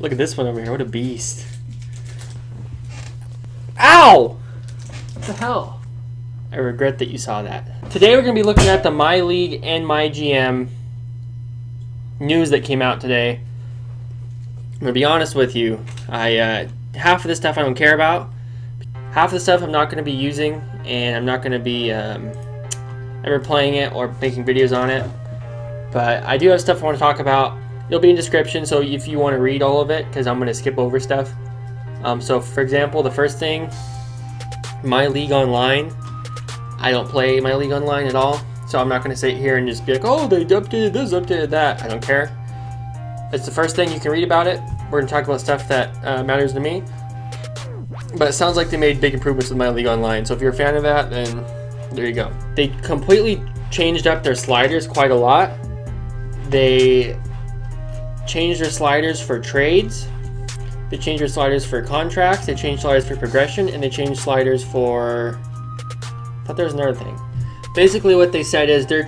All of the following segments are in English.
Look at this one over here. What a beast. Ow! What the hell? I regret that you saw that. Today we're going to be looking at the Myleague and Mygm news that came out today. I'm going to be honest with you. Half of this stuff I don't care about. Half of the stuff I'm not going to be using, and I'm not going to be ever playing it or making videos on it. But I do have stuff I want to talk about. It'll be in the description, so if you want to read all of it, because I'm going to skip over stuff. So for example, the first thing, Myleague Online. I don't play Myleague Online at all, so I'm not going to sit here and just be like, oh, they updated this, updated that. I don't care. It's the first thing you can read about it. We're going to talk about stuff that matters to me. But it sounds like they made big improvements with Myleague Online, so if you're a fan of that, then there you go. They completely changed up their sliders quite a lot. They changed their sliders for trades. They changed their sliders for contracts. They changed sliders for progression, and they changed sliders for... I thought there was another thing. Basically what they said is they're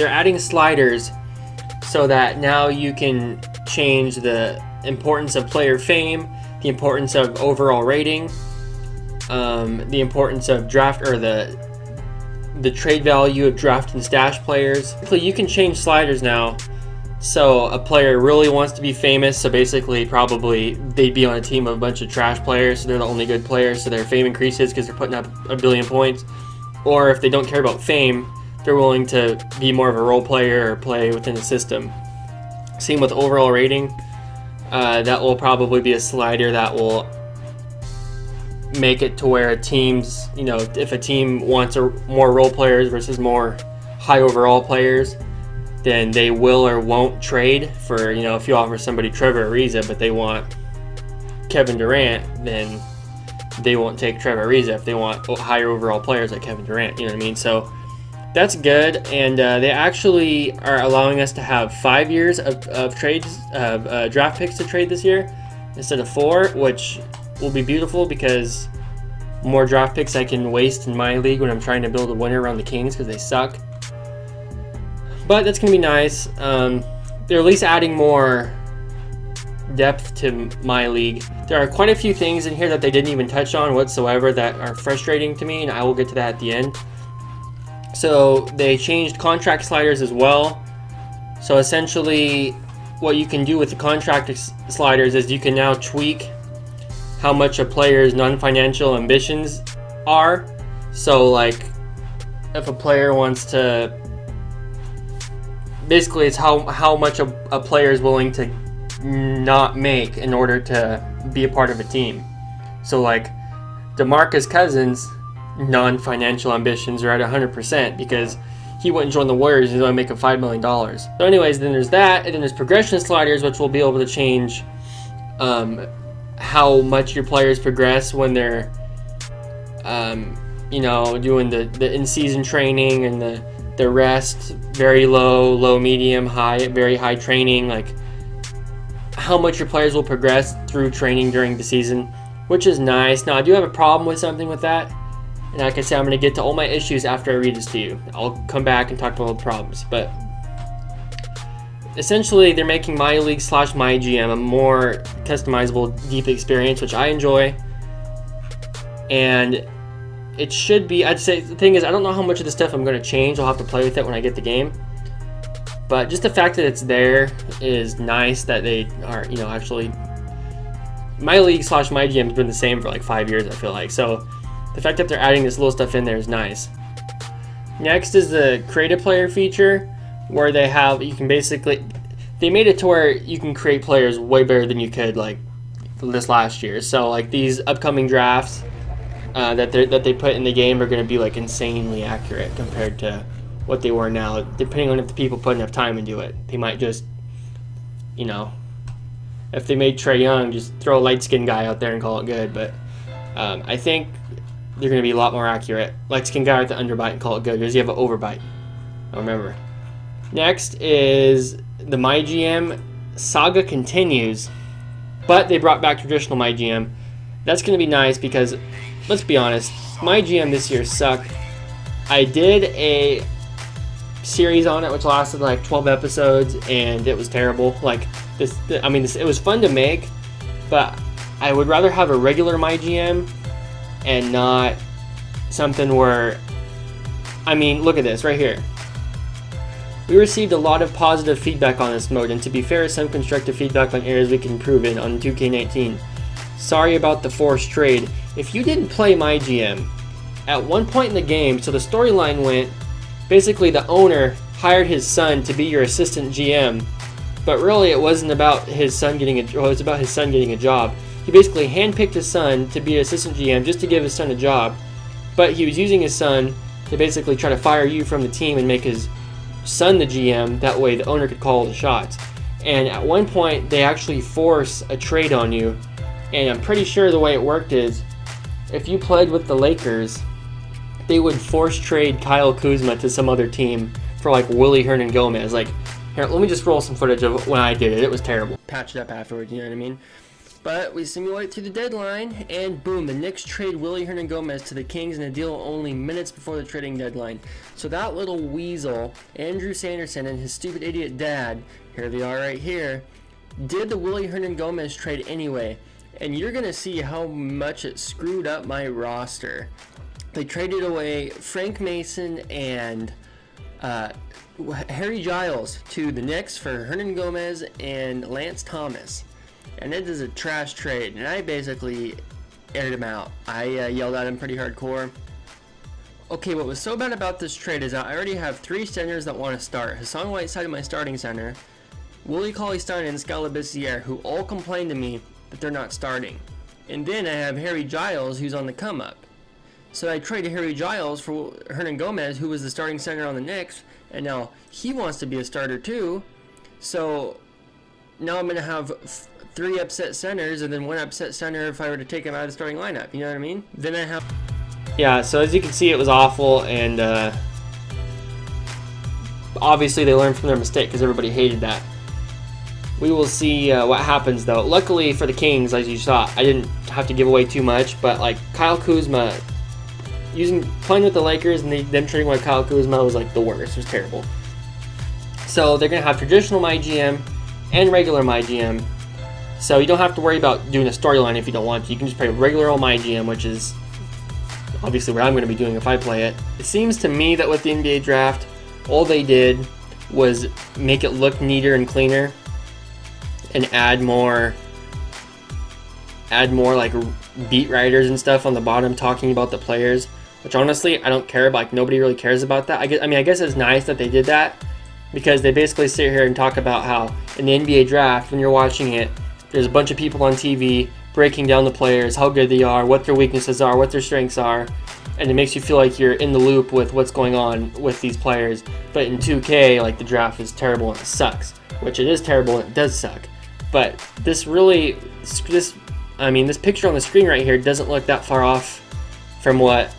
adding sliders so that now you can change the importance of player fame, the importance of overall rating, the importance of draft, or the trade value of draft and stash players. Basically, you can change sliders now. So a player really wants to be famous, so basically probably they'd be on a team of a bunch of trash players, so they're the only good players, so their fame increases because they're putting up a billion points. Or if they don't care about fame, they're willing to be more of a role player or play within the system. Same with overall rating. That will probably be a slider that will make it to where teams, you know, if a team wants more role players versus more high overall players, then they will or won't trade for, you know, if you offer somebody Trevor Ariza but they want Kevin Durant, then they won't take Trevor Ariza if they want higher overall players like Kevin Durant, you know what I mean? So that's good, and they actually are allowing us to have 5 years of trades, draft picks to trade this year instead of 4, which will be beautiful because more draft picks I can waste in my league when I'm trying to build a winner around the Kings because they suck. But that's going to be nice. They're at least adding more depth to my league. There are quite a few things in here that they didn't even touch on whatsoever that are frustrating to me, and I will get to that at the end. So they changed contract sliders as well. So essentially what you can do with the contract sliders is you can now tweak how much a player's non-financial ambitions are. So like if a player wants to, basically it's how much a player is willing to not make in order to be a part of a team. So like DeMarcus Cousins' non-financial ambitions are at 100% because he wouldn't join the Warriors. He's only making $5 million. So anyways, then there's that, and then there's progression sliders, which will be able to change how much your players progress when they're you know, doing the in-season training and the rest, very low, medium, high, very high training, like how much your players will progress through training during the season, which is nice. Now I do have a problem with something with that, and like I said, I'm going to get to all my issues after I read this to you. I'll come back and talk about all the problems, but essentially they're making Myleague / Mygm a more customizable, deep experience, which I enjoy, and it should be, I'd say, the thing is, I don't know how much of the stuff I'm going to change. I'll have to play with it when I get the game. But just the fact that it's there is nice, that they are, you know, actually... Myleague / Mygm has been the same for like 5 years, I feel like. So the fact that they're adding this little stuff in there is nice. Next is the create a player feature, where they have, you can basically... They made it to where you can create players way better than you could, like, this last year. So like these upcoming drafts that they put in the game are going to be like insanely accurate compared to what they were now, depending on if the people put enough time into it. They might just, you know, if they made Trae Young, just throw a light-skinned guy out there and call it good. But I think they're going to be a lot more accurate. Light-skinned guy with the underbite and call it good. Does he have an overbite? I remember. Next is the Mygm saga continues, but they brought back traditional Mygm. That's going to be nice because, let's be honest, Mygm this year sucked. I did a series on it which lasted like 12 episodes and it was terrible. Like, It was fun to make, but I would rather have a regular Mygm and not something where, I mean, look at this right here. We received a lot of positive feedback on this mode, and to be fair, some constructive feedback on areas we can improve in on 2K19. Sorry about the forced trade. If you didn't play Mygm, at one point in the game, so the storyline went, basically the owner hired his son to be your assistant GM, but really it wasn't about his son getting it was about his son getting a job. He basically handpicked his son to be assistant GM just to give his son a job, but he was using his son to basically try to fire you from the team and make his son the GM, that way the owner could call the shots. And at one point they actually force a trade on you, and I'm pretty sure the way it worked is if you played with the Lakers, they would force trade Kyle Kuzma to some other team for like Willie Hernangomez. Like, here, let me just roll some footage of when I did it. It was terrible. Patch it up afterwards, you know what I mean? But we simulate through the deadline, and boom, the Knicks trade Willie Hernangomez to the Kings in a deal only minutes before the trading deadline. So that little weasel, Andrew Sanderson, and his stupid idiot dad, here they are right here, did the Willie Hernangomez trade anyway. And you're going to see how much it screwed up my roster. They traded away Frank Mason and Harry Giles to the Knicks for Hernangomez and Lance Thomas. And it is a trash trade, and I basically aired him out. I yelled at him pretty hardcore. Okay, what was so bad about this trade is I already have 3 centers that want to start. Hassan Whiteside in my starting center, Willie Cauley-Stein and Scala Bissiere, who all complained to me that they're not starting. And then I have Harry Giles, who's on the come-up. So I traded Harry Giles for Hernangomez, who was the starting center on the Knicks, and now he wants to be a starter too. So now I'm going to have 3 upset centers and then 1 upset center if I were to take him out of the starting lineup. You know what I mean? Then I have... Yeah, so as you can see, it was awful, and obviously they learned from their mistake because everybody hated that. We will see what happens though. Luckily for the Kings, as you saw, I didn't have to give away too much, but like Kyle Kuzma, playing with the Lakers and them trading away Kyle Kuzma was like the worst. It was terrible. So they're going to have traditional Mygm and regular Mygm. So you don't have to worry about doing a storyline if you don't want to. You can just play regular old Mygm, which is obviously what I'm going to be doing if I play it. It seems to me that with the NBA draft, all they did was make it look neater and cleaner and add more like beat writers and stuff on the bottom talking about the players, which honestly I don't care about. Like, nobody really cares about that. I guess it's nice that they did that, because they basically sit here and talk about how in the NBA draft, when you're watching it, there's a bunch of people on TV breaking down the players, how good they are, what their weaknesses are, what their strengths are, and it makes you feel like you're in the loop with what's going on with these players. But in 2K, like, the draft is terrible and it sucks, which it is terrible and it does suck. But this picture on the screen right here doesn't look that far off from what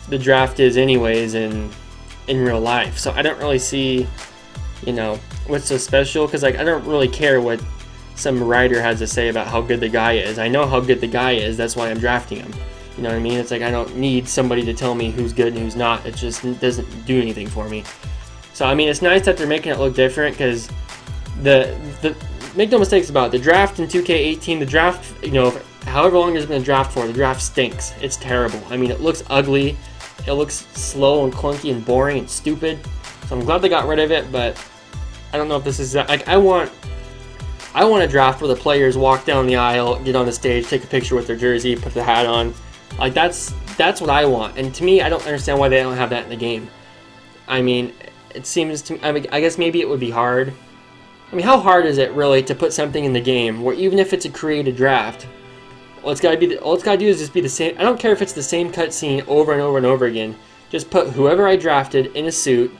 the draft is anyways in real life. So I don't really see, you know, what's so special, because like I don't really care what some writer has to say about how good the guy is. I know how good the guy is, that's why I'm drafting him. You know what I mean? It's like I don't need somebody to tell me who's good and who's not. It just doesn't do anything for me. So I mean, it's nice that they're making it look different, because make no mistakes about it, the draft in 2K18, the draft, you know, however long there's been a draft for, the draft stinks. It's terrible. I mean, it looks ugly, it looks slow and clunky and boring and stupid. So I'm glad they got rid of it, but I don't know if this is like I want a draft where the players walk down the aisle, get on the stage, take a picture with their jersey, put the hat on. Like that's what I want. And to me, I don't understand why they don't have that in the game. I mean, it seems to me, I guess maybe it would be hard. I mean, how hard is it really to put something in the game where even if it's a created draft, all it's got to do is just be the same. I don't care if it's the same cutscene over and over and over again. Just put whoever I drafted in a suit,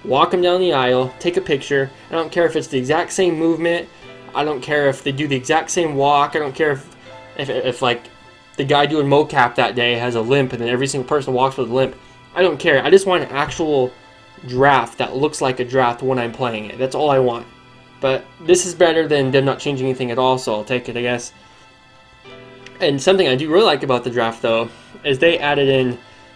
walk them down the aisle, take a picture. I don't care if it's the exact same movement. I don't care if they do the exact same walk. I don't care if like the guy doing mocap that day has a limp and then every single person walks with a limp. I don't care. I just want an actual draft that looks like a draft when I'm playing it. That's all I want. But this is better than them not changing anything at all, so I'll take it, I guess. And something I do really like about the draft, though, is they added in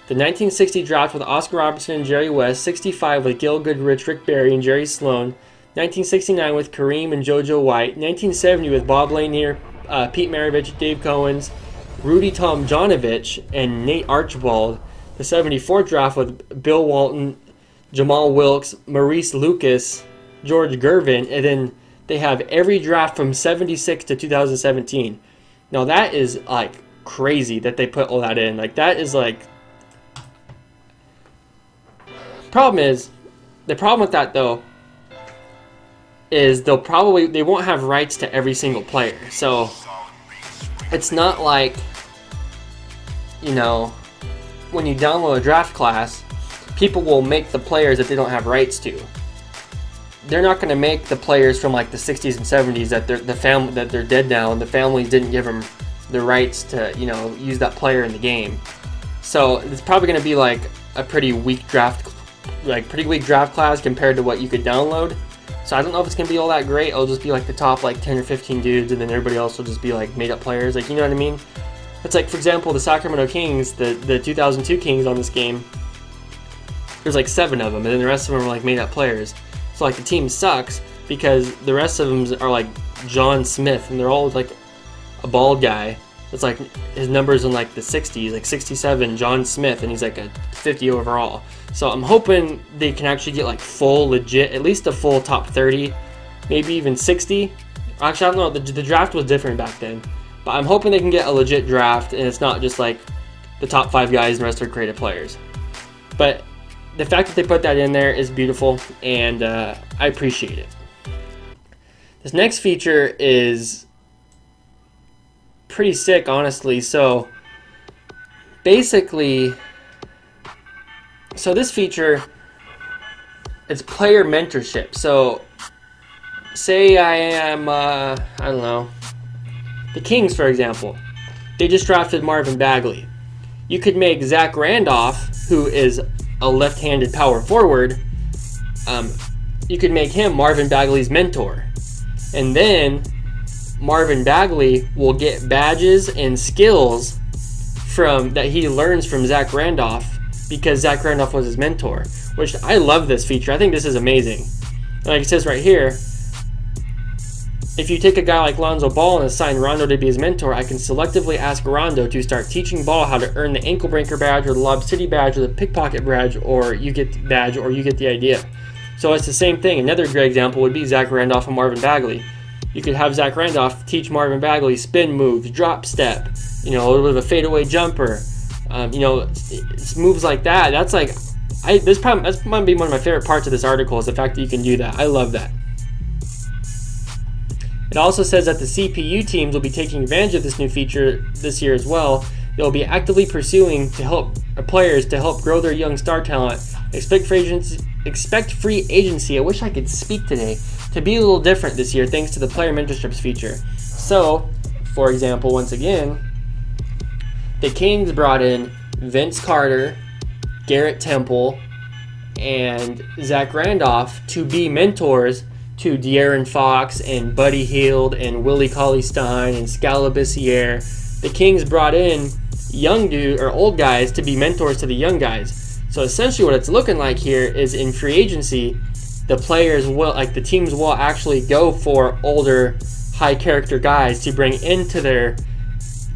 the 1960 draft with Oscar Robertson and Jerry West, 65 with Gil Goodrich, Rick Barry, and Jerry Sloan, 1969 with Kareem and JoJo White. 1970 with Bob Lanier, Pete Maravich, Dave Cowens, Rudy Tomjanovich, and Nate Archibald. The 74 draft with Bill Walton, Jamal Wilkes, Maurice Lucas, George Gervin, and then they have every draft from 76 to 2017. Now that is like crazy that they put all that in. Like that is like... The problem with that though is they won't have rights to every single player. So it's not like, you know, when you download a draft class, people will make the players that they don't have rights to. They're not going to make the players from like the 60s and 70s that they're dead now and the families didn't give them the rights to, you know, use that player in the game. So it's probably going to be like a pretty weak draft class compared to what you could download. So I don't know if it's going to be all that great. It'll just be like the top like 10 or 15 dudes, and then everybody else will just be like made up players. Like, you know what I mean? It's like, for example, the Sacramento Kings, the 2002 Kings on this game, there's like 7 of them, and then the rest of them are like made up players. So like the team sucks because the rest of them are like John Smith, and they're all like a bald guy. It's like his numbers in like the 60s, like 67, John Smith, and he's like a 50 overall. So I'm hoping they can actually get like full legit, at least a full top 30, maybe even 60. Actually, I don't know, the draft was different back then. But I'm hoping they can get a legit draft and it's not just like the top 5 guys and the rest are creative players. But the fact that they put that in there is beautiful, and I appreciate it. This next feature is pretty sick, honestly. So basically, this feature, it's player mentorship. So say I am, I don't know, the Kings, for example. They just drafted Marvin Bagley. You could make Zach Randolph, who is a left-handed power forward, you could make him Marvin Bagley's mentor. And then Marvin Bagley will get badges and skills that he learns from Zach Randolph because Zach Randolph was his mentor, which I love this feature. I think this is amazing. Like it says right here, if you take a guy like Lonzo Ball and assign Rondo to be his mentor, I can selectively ask Rondo to start teaching Ball how to earn the ankle breaker badge or the Lob City badge or the pickpocket badge, or you get the idea. So it's the same thing. Another great example would be Zach Randolph and Marvin Bagley. You could have Zach Randolph teach Marvin Bagley spin moves, drop step, you know, a little bit of a fadeaway jumper, you know, it's moves like that. That's like, that's might be one of my favorite parts of this article, is the fact that you can do that. I love that. It also says that the CPU teams will be taking advantage of this new feature this year as well. They'll be actively pursuing to help players to help grow their young star talent. Expect free agency. I wish I could speak today. To be a little different this year thanks to the player mentorships feature. So, for example, once again, the Kings brought in Vince Carter, Garrett Temple, and Zach Randolph to be mentors to De'Aaron Fox and Buddy Hield and Willie Cauley-Stein and Scalabissiere. The Kings brought in old guys to be mentors to the young guys. So essentially what it's looking like here is in free agency, the players will, like the teams will actually go for older, high character guys to bring into their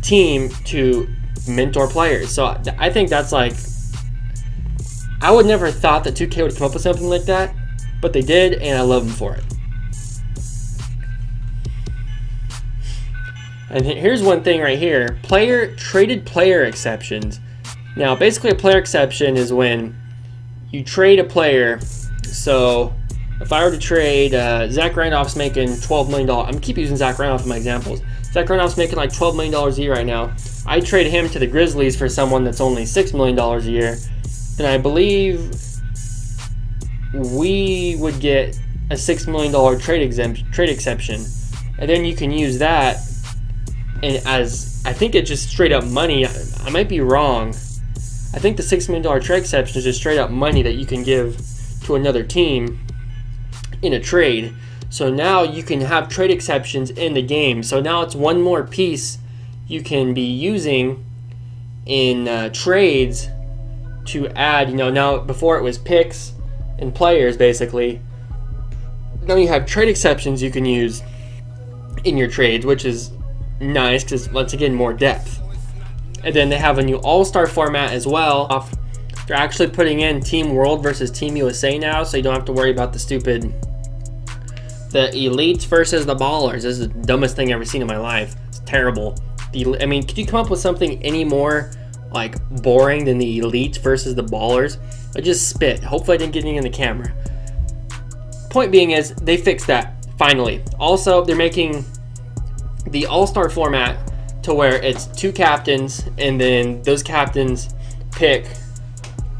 team to mentor players. So I think that's like, I would never thought that 2K would come up with something like that, but they did, and I love them for it. And here's one thing right here, traded player exceptions. Now basically a player exception is when you trade a player. So if I were to trade, Zach Randolph's making $12 million. I'm going to keep using Zach Randolph in my examples. Zach Randolph's making like $12 million a year right now. I trade him to the Grizzlies for someone that's only $6 million a year. Then I believe we would get a $6 million trade exception. And then you can use that, and as I think it's just straight up money. I might be wrong. I think the $6 million trade exception is just straight up money that you can give to another team in a trade. So now you can have trade exceptions in the game. So now it's one more piece you can be using in trades to add, you know, now before it was picks and players basically. now you have trade exceptions you can use in your trades, which is nice because once again more depth. And then they have a new all-star format as well. They're actually putting in Team World versus Team USA now, so you don't have to worry about the elites versus the ballers. This is the dumbest thing I've ever seen in my life. It's terrible. I mean, could you come up with something any more like boring than the elites versus the ballers? I just spit. Hopefully I didn't get anything in the camera. Point being is they fixed that finally. Also, they're making the all-star format to where it's 2 captains, and then those captains pick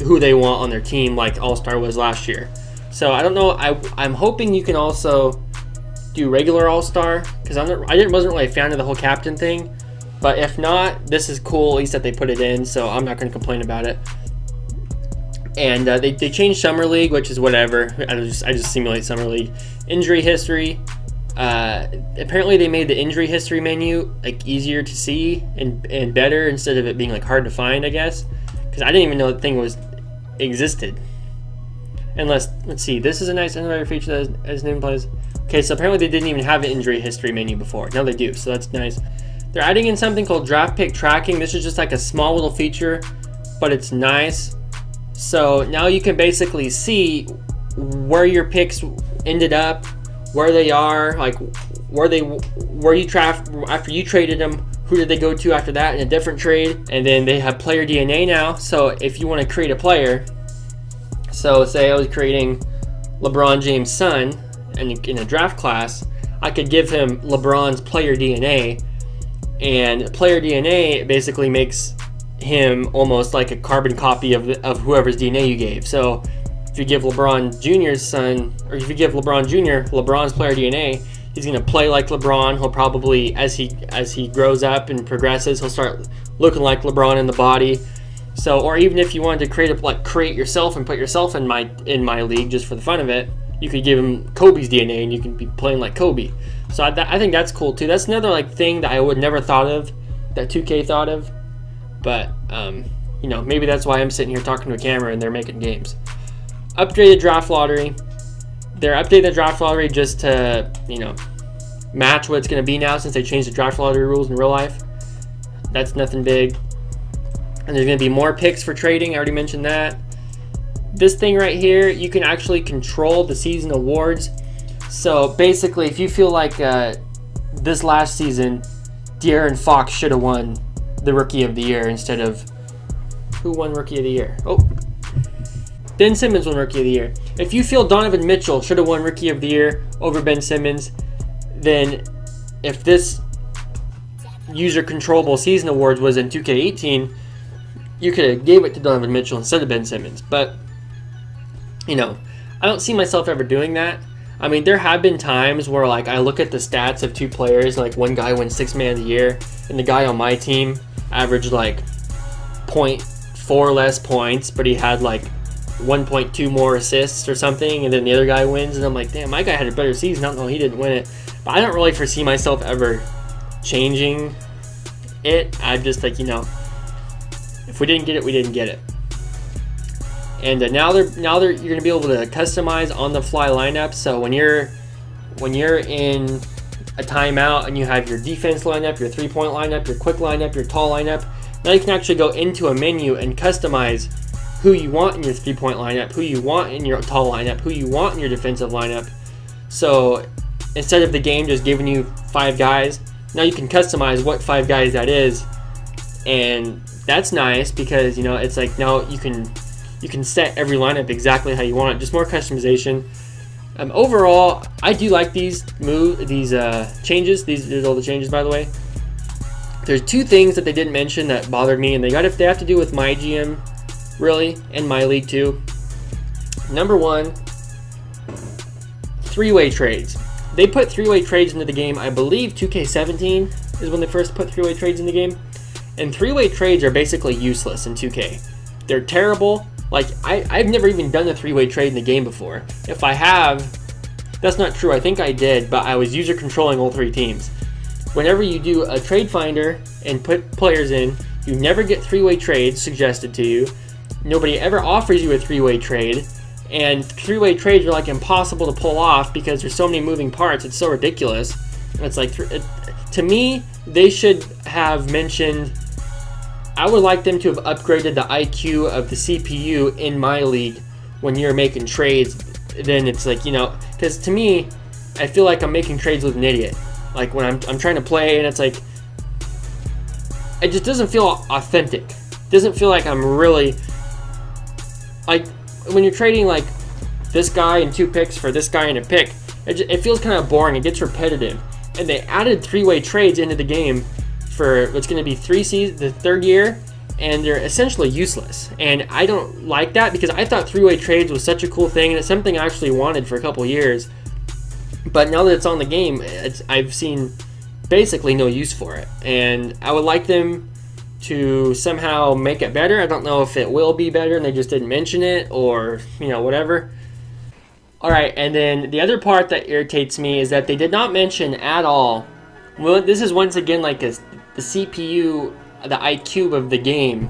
who they want on their team, like all-star was last year. So I don't know. I'm hoping you can also do regular all-star, because I wasn't really a fan of the whole captain thing. But if not, this is cool at least that they put it in, so I'm not going to complain about it. And they changed Summer League, which is whatever. I just simulate Summer League. Injury history. Apparently they made the injury history menu like easier to see and better, instead of it being like hard to find, I guess. Because I didn't even know the thing existed. Unless, let's see, this is a nice another feature that as name plays. Okay, so apparently they didn't even have an injury history menu before. Now they do, so that's nice. They're adding in something called draft pick tracking. This is just like a small little feature, but it's nice. So now you can basically see where your picks ended up, where they are, like where you draft after you traded them, who did they go to after that in a different trade. And then they have player DNA now, so if you want to create a player, so say I was creating LeBron James' son in a draft class, I could give him LeBron's player DNA, and player DNA basically makes him almost like a carbon copy of whoever's DNA you gave. So if you give LeBron Jr.'s son, or if you give LeBron Jr. LeBron's player DNA, he's going to play like LeBron. He'll probably, as he grows up and progresses, he'll start looking like LeBron in the body. So, or even if you wanted to create yourself and put yourself in my league just for the fun of it, you could give him Kobe's DNA and you can be playing like Kobe. So I think that's cool too. That's another like thing that I would never thought of, that 2K thought of. But you know, maybe that's why I'm sitting here talking to a camera and they're making games. Updated draft lottery. They're updating the draft lottery just to, you know, match what it's going to be now, since they changed the draft lottery rules in real life. That's nothing big. And there's going to be more picks for trading. I already mentioned that. This thing right here, you can actually control the season awards. So basically, if you feel like this last season, De'Aaron Fox should have won the Rookie of the Year instead of... Who won Rookie of the Year? Oh, Ben Simmons won Rookie of the Year. If you feel Donovan Mitchell should have won Rookie of the Year over Ben Simmons, then if this user controllable season awards was in 2K18, you could have gave it to Donovan Mitchell instead of Ben Simmons. But, you know, I don't see myself ever doing that. I mean, there have been times where, like, I look at the stats of two players, like one guy wins 6th Man of the Year, and the guy on my team averaged like 0.4 less points, but he had like 1.2 more assists or something, and then the other guy wins, and I'm like, damn, my guy had a better season. I don't know, he didn't win it. But I don't really foresee myself ever changing it. I'm just like, you know, if we didn't get it, we didn't get it. And now you're gonna be able to customize on the fly lineups. So when you're in a timeout and you have your defense lineup, your 3-point lineup, your quick lineup, your tall lineup, now you can actually go into a menu and customize who you want in your 3-point lineup, who you want in your tall lineup, who you want in your defensive lineup. So instead of the game just giving you 5 guys, now you can customize what 5 guys that is, and that's nice because, you know, it's like now you can set every lineup exactly how you want it. Just more customization. Overall, I do like these changes. These are all the changes, by the way. There's 2 things that they didn't mention that bothered me, and they have to do with Mygm, really, and Myleague too. Number 1, 3-way trades. They put 3-way trades into the game. I believe 2K17 is when they first put 3-way trades in the game. And 3-way trades are basically useless in 2K. They're terrible. Like, I've never even done a 3-way trade in the game before. If I have, that's not true. I think I did, but I was user controlling all 3 teams. Whenever you do a trade finder and put players in, you never get 3-way trades suggested to you. Nobody ever offers you a 3-way trade, And three-way trades are like impossible to pull off because there's so many moving parts. It's so ridiculous. And it's like, to me, they should have mentioned, I would like them to have upgraded the IQ of the CPU in Myleague when you're making trades. Then it's like, you know, because to me, I feel like I'm making trades with an idiot. Like when I'm trying to play, and it's like, it just doesn't feel authentic. It doesn't feel like I'm really, like when you're trading like this guy and 2 picks for this guy and a pick, it feels kind of boring. It gets repetitive. And they added three-way trades into the game for what's going to be the third year, and they're essentially useless. And I don't like that because I thought three-way trades was such a cool thing, and it's something I actually wanted for a couple years. But now that it's on the game, I've seen basically no use for it. And I would like them to somehow make it better. I don't know if it will be better and they just didn't mention it, or, you know, whatever. Alright, and then the other part that irritates me is that they did not mention at all, well, this is once again like the CPU, the IQ of the game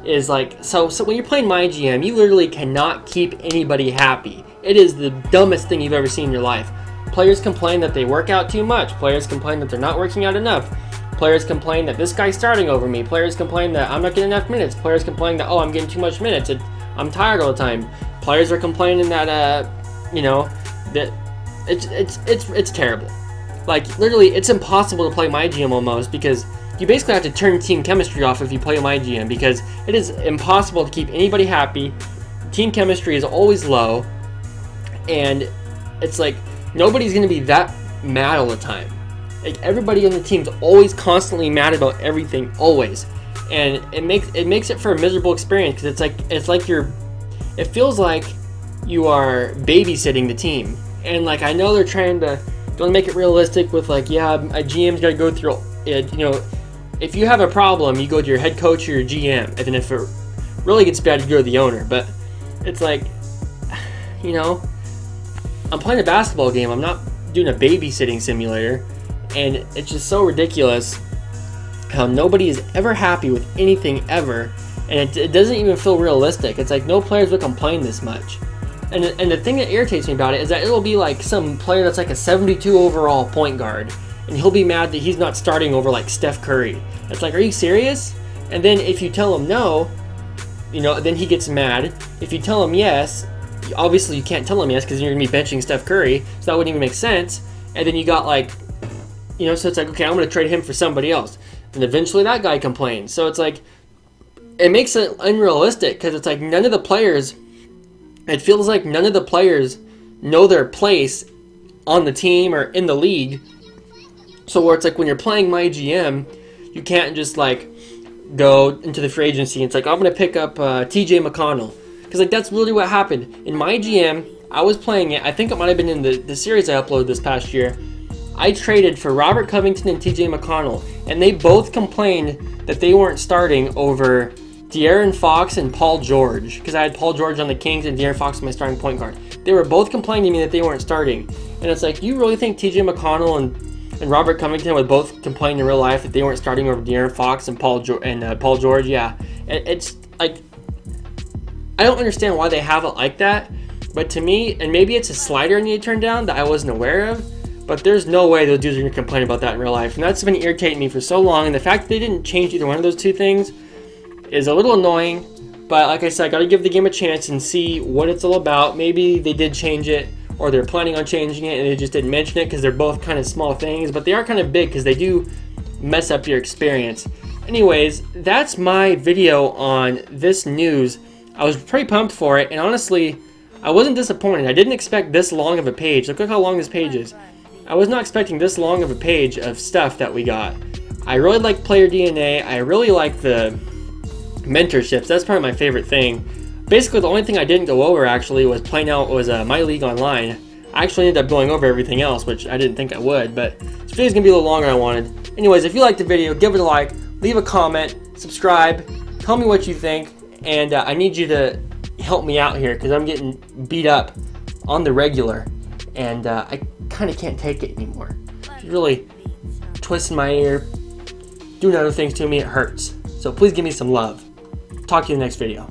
is like, so when you're playing Mygm, you literally cannot keep anybody happy. It is the dumbest thing you've ever seen in your life. Players complain that they work out too much. Players complain that they're not working out enough. Players complain that this guy's starting over me. Players complain that I'm not getting enough minutes. Players complain that, oh, I'm getting too much minutes. I'm tired all the time. Players are complaining that, you know, that it's terrible. Like, literally, it's impossible to play Mygm almost, because you basically have to turn team chemistry off if you play Mygm, because it is impossible to keep anybody happy. Team chemistry is always low, and it's like nobody's going to be that mad all the time. Like, everybody on the team's always constantly mad about everything, always, and it makes it for a miserable experience, because it's like it feels like you are babysitting the team. And like, I know they're trying to make it realistic with like, yeah, a GM's got to go through it, you know, if you have a problem, you go to your head coach or your GM, and then if it really gets bad, you go to the owner. But it's like, you know, I'm playing a basketball game, I'm not doing a babysitting simulator, and it's just so ridiculous how nobody is ever happy with anything ever, and it doesn't even feel realistic. It's like no players would complain this much. And the thing that irritates me about it is that it'll be like some player that's like a 72 overall point guard, and he'll be mad that he's not starting over like Steph Curry. It's like, are you serious? And then if you tell him no, you know, then he gets mad. If you tell him yes, obviously you can't tell him yes because you're going to be benching Steph Curry, so that wouldn't even make sense. And then you got like, you know, so it's like, okay, I'm going to trade him for somebody else. And eventually that guy complains. So it's like, it makes it unrealistic because it's like none of the players, it feels like none of the players know their place on the team or in the league. So where it's like when you're playing Mygm, you can't just like go into the free agency and it's like, I'm going to pick up TJ McConnell. Because like that's literally what happened. In Mygm, I was playing it, I think it might have been in the series I uploaded this past year. I traded for Robert Covington and TJ McConnell, and they both complained that they weren't starting over De'Aaron Fox and Paul George, because I had Paul George on the Kings and De'Aaron Fox was my starting point guard. They were both complaining to me that they weren't starting. And it's like, you really think TJ McConnell and Robert Covington would both complain in real life that they weren't starting over De'Aaron Fox and Paul George? Yeah. It's like, I don't understand why they have it like that, but to me, and maybe it's a slider I need to turn down that I wasn't aware of, but there's no way those dudes are going to complain about that in real life. And that's been irritating me for so long, and the fact that they didn't change either one of those two things is a little annoying. But like I said, I got to give the game a chance and see what it's all about. Maybe they did change it, or they're planning on changing it and they just didn't mention it because they're both kind of small things, but they are kind of big because they do mess up your experience. Anyways, that's my video on this news. I was pretty pumped for it, and honestly, I wasn't disappointed. I didn't expect this long of a page. Look how long this page is. I was not expecting this long of a page of stuff that we got. I really like player DNA. I really like the mentorships. That's probably my favorite thing. Basically, the only thing I didn't go over actually was Myleague Online. I actually ended up going over everything else, which I didn't think I would, but this video's gonna be a little longer than I wanted. Anyways, if you liked the video, give it a like, leave a comment, subscribe, tell me what you think, and I need you to help me out here because I'm getting beat up on the regular, and I kind of can't take it anymore. It's really twisting my ear, doing other things to me. It hurts. So please give me some love. Talk to you in the next video.